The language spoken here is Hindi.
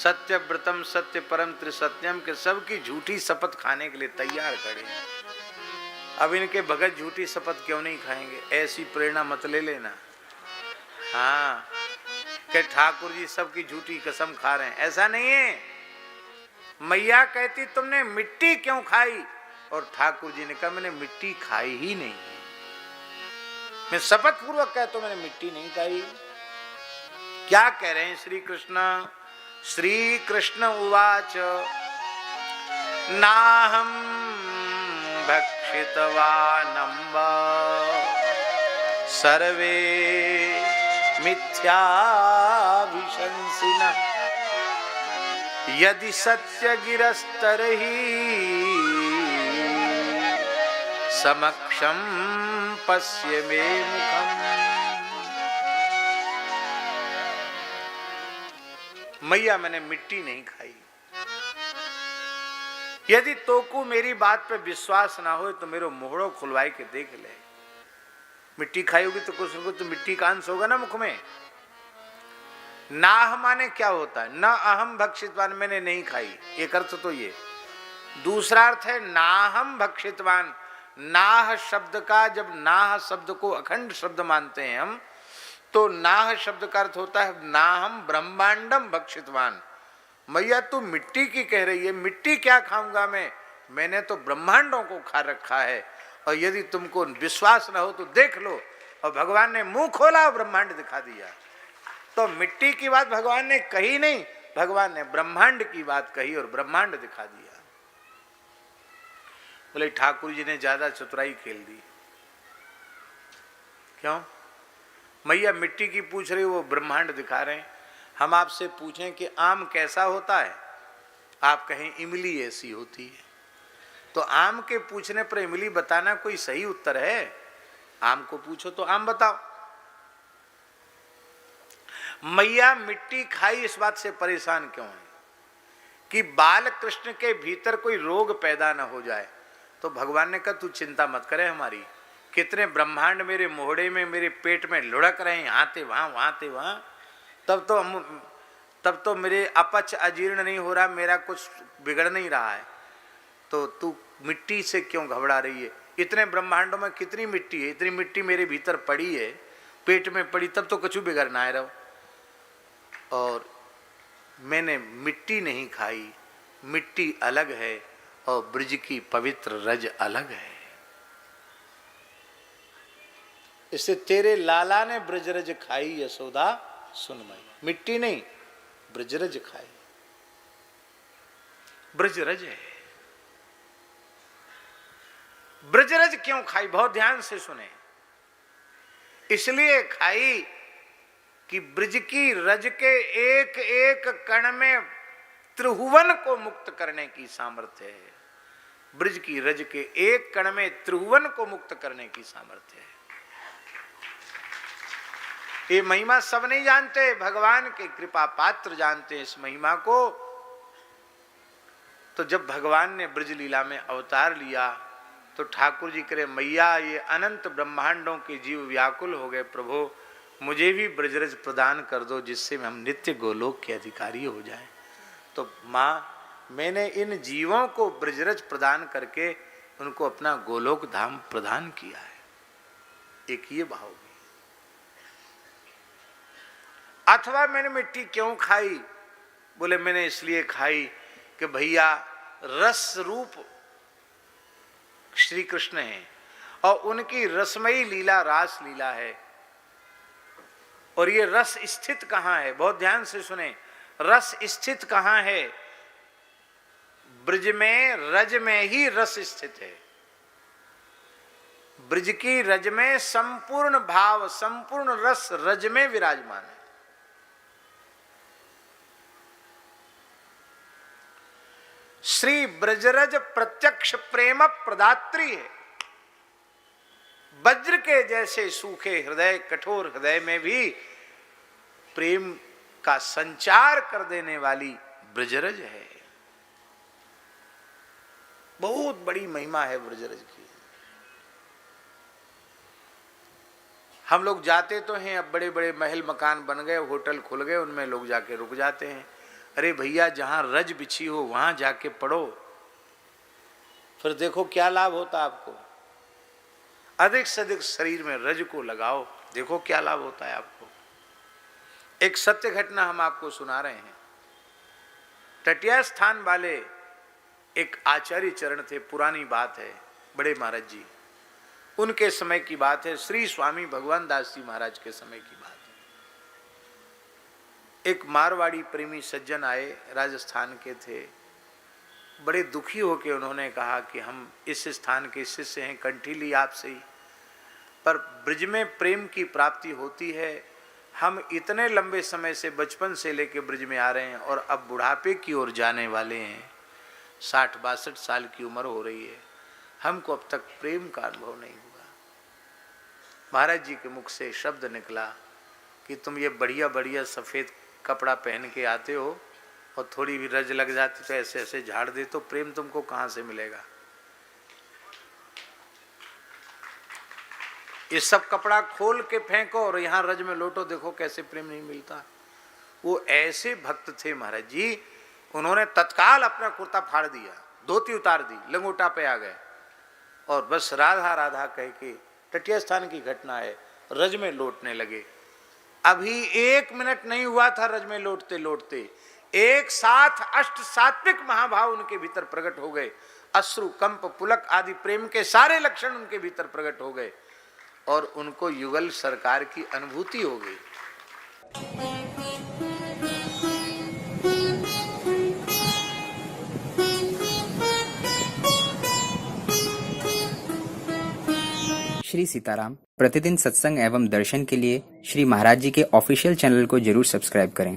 सत्य व्रतम सत्य परम त्रिसत्यम के सबकी झूठी शपथ खाने के लिए तैयार खड़े हैं। अब इनके भगत झूठी शपथ क्यों नहीं खाएंगे? ऐसी प्रेरणा मत ले लेना। हाँ कि ठाकुर जी सबकी झूठी कसम खा रहे हैं, ऐसा नहीं है। मैया कहती तुमने मिट्टी क्यों खाई, और ठाकुर जी ने कहा मैंने मिट्टी खाई ही नहीं, मैं शपथ पूर्वक कहता हूं मैंने मिट्टी नहीं खाई। क्या कह रहे हैं श्री कृष्ण? श्री कृष्ण उवाच नाहं भक्षितवानम्ब सर्वे मिथ्याभिशंसिनः यदि सत्य गिरस्तर्हि समक्षम पश्य मे मुखम। मैया मैंने मिट्टी नहीं खाई। यदि तोको मेरी बात पे विश्वास ना हो तो मेरे मोहड़ो खुलवाई के देख ले। मिट्टी खाई होगी तो कुछ न कुछ तो मिट्टी का अंश होगा ना मुख में। नाह माने क्या होता है? न अहम भक्षितवान, मैंने नहीं खाई, एक अर्थ तो ये। दूसरा अर्थ है नाहम भक्षितवान। नाह शब्द का, जब नाह शब्द को अखंड शब्द मानते हैं हम, तो नाह शब्द का अर्थ होता है नाहम ब्रह्मांडम भक्षितवान। मैया तू मिट्टी की कह रही है, मिट्टी क्या खाऊंगा मैं, मैंने तो ब्रह्मांडों को खा रखा है। और यदि तुमको विश्वास न हो तो देख लो। और भगवान ने मुंह खोला और ब्रह्मांड दिखा दिया। तो मिट्टी की बात भगवान ने कही नहीं, भगवान ने ब्रह्मांड की बात कही और ब्रह्मांड दिखा दिया। बोले ठाकुर जी ने ज्यादा चतुराई खेल दी। क्यों? मैया मिट्टी की पूछ रही, वो ब्रह्मांड दिखा रहे हैं। हम आपसे पूछें कि आम कैसा होता है, आप कहें इमली ऐसी होती है। तो आम के पूछने पर इमली बताना कोई सही उत्तर है? आम को पूछो तो आम बताओ। मैया मिट्टी खाई इस बात से परेशान क्यों है कि बाल कृष्ण के भीतर कोई रोग पैदा न हो जाए। तो भगवान ने कहा तू चिंता मत करे हमारी, कितने ब्रह्मांड मेरे मोहड़े में, मेरे पेट में लुढ़क रहे हैं, यहाँ थे वहाँ, वहाँ थे वहाँ। तब तो मेरे अपच अजीर्ण नहीं हो रहा, मेरा कुछ बिगड़ नहीं रहा है। तो तू मिट्टी से क्यों घबरा रही है? इतने ब्रह्मांडों में कितनी मिट्टी है, इतनी मिट्टी मेरे भीतर पड़ी है, पेट में पड़ी, तब तो कुछ बिगड़ना है रहो। और मैंने मिट्टी नहीं खाई, मिट्टी अलग है और ब्रज की पवित्र रज अलग है। इससे तेरे लाला ने ब्रजरज खाई यशोदा सुनमई, मिट्टी नहीं ब्रजरज खाई। ब्रजरज है। ब्रजरज क्यों खाई? बहुत ध्यान से सुने। इसलिए खाई कि ब्रज की रज के एक एक कण में त्रिभुवन को मुक्त करने की सामर्थ्य है। ब्रज की रज के एक कण में त्रिभुवन को मुक्त करने की सामर्थ्य है। ये महिमा सब नहीं जानते, भगवान के कृपा पात्र जानते हैं इस महिमा को। तो जब भगवान ने ब्रज लीला में अवतार लिया तो ठाकुर जी करे मैया ये अनंत ब्रह्मांडों के जीव व्याकुल हो गए, प्रभु मुझे भी ब्रजरज प्रदान कर दो जिससे हम नित्य गोलोक के अधिकारी हो जाएं। तो माँ मैंने इन जीवों को ब्रजरज प्रदान करके उनको अपना गोलोक धाम प्रदान किया है। एक ये भाव भी। अथवा मैंने मिट्टी क्यों खाई? बोले मैंने इसलिए खाई कि भैया रस रूप श्री कृष्ण है और उनकी रसमयी लीला रास लीला है। और ये रस स्थित कहां है? बहुत ध्यान से सुने। रस स्थित कहां है? ब्रज में, रज में ही रस स्थित है। ब्रज की रज में संपूर्ण भाव, संपूर्ण रस रज में विराजमान है। श्री ब्रजरज प्रत्यक्ष प्रेम प्रदात्री है। वज्र के जैसे सूखे हृदय, कठोर हृदय में भी प्रेम का संचार कर देने वाली ब्रजरज है। बहुत बड़ी महिमा है ब्रजरज की। हम लोग जाते तो हैं, अब बड़े बड़े महल मकान बन गए, होटल खुल गए, उनमें लोग जाके रुक जाते हैं। अरे भैया, जहां रज बिछी हो वहां जाके पढ़ो, फिर देखो क्या लाभ होता आपको। अधिक से अधिक शरीर में रज को लगाओ, देखो क्या लाभ होता है आपको। एक सत्य घटना हम आपको सुना रहे हैं। टटिया स्थान वाले एक आचार्य चरण थे, पुरानी बात है, बड़े महाराज जी, उनके समय की बात है, श्री स्वामी भगवान दास जी महाराज के समय की बात है। एक मारवाड़ी प्रेमी सज्जन आए, राजस्थान के थे। बड़े दुखी होकर उन्होंने कहा कि हम इस स्थान के शिष्य हैं, कंठी ली आपसे ही, पर ब्रज में प्रेम की प्राप्ति होती है। हम इतने लंबे समय से, बचपन से लेकर ब्रज में आ रहे हैं और अब बुढ़ापे की ओर जाने वाले हैं, 60-62 साल की उम्र हो रही है, हमको अब तक प्रेम का अनुभव नहीं हुआ। महाराज जी के मुख से शब्द निकला कि तुम ये बढ़िया बढ़िया सफ़ेद कपड़ा पहन के आते हो और थोड़ी भी रज लग जाती तो ऐसे ऐसे झाड़ दे, तो प्रेम तुमको कहाँ से मिलेगा। ये सब कपड़ा खोल के फेंको और यहाँ रज में लोटो, देखो कैसे प्रेम नहीं मिलता। वो ऐसे भक्त थे महाराज जी, उन्होंने तत्काल अपना कुर्ता फाड़ दिया, धोती उतार दी, लंगोटा पे आ गए और बस राधा राधा कह के, टटिया स्थान की घटना है, रज में लौटने लगे। अभी 1 मिनट नहीं हुआ था रज में लौटते लौटते, एक साथ अष्ट सात्विक महाभाव उनके भीतर प्रकट हो गए। अश्रु, कंप, पुलक आदि प्रेम के सारे लक्षण उनके भीतर प्रकट हो गए और उनको युगल सरकार की अनुभूति हो गई। श्री सीताराम प्रतिदिन सत्संग एवं दर्शन के लिए श्री महाराज जी के ऑफिशियल चैनल को जरूर सब्सक्राइब करें।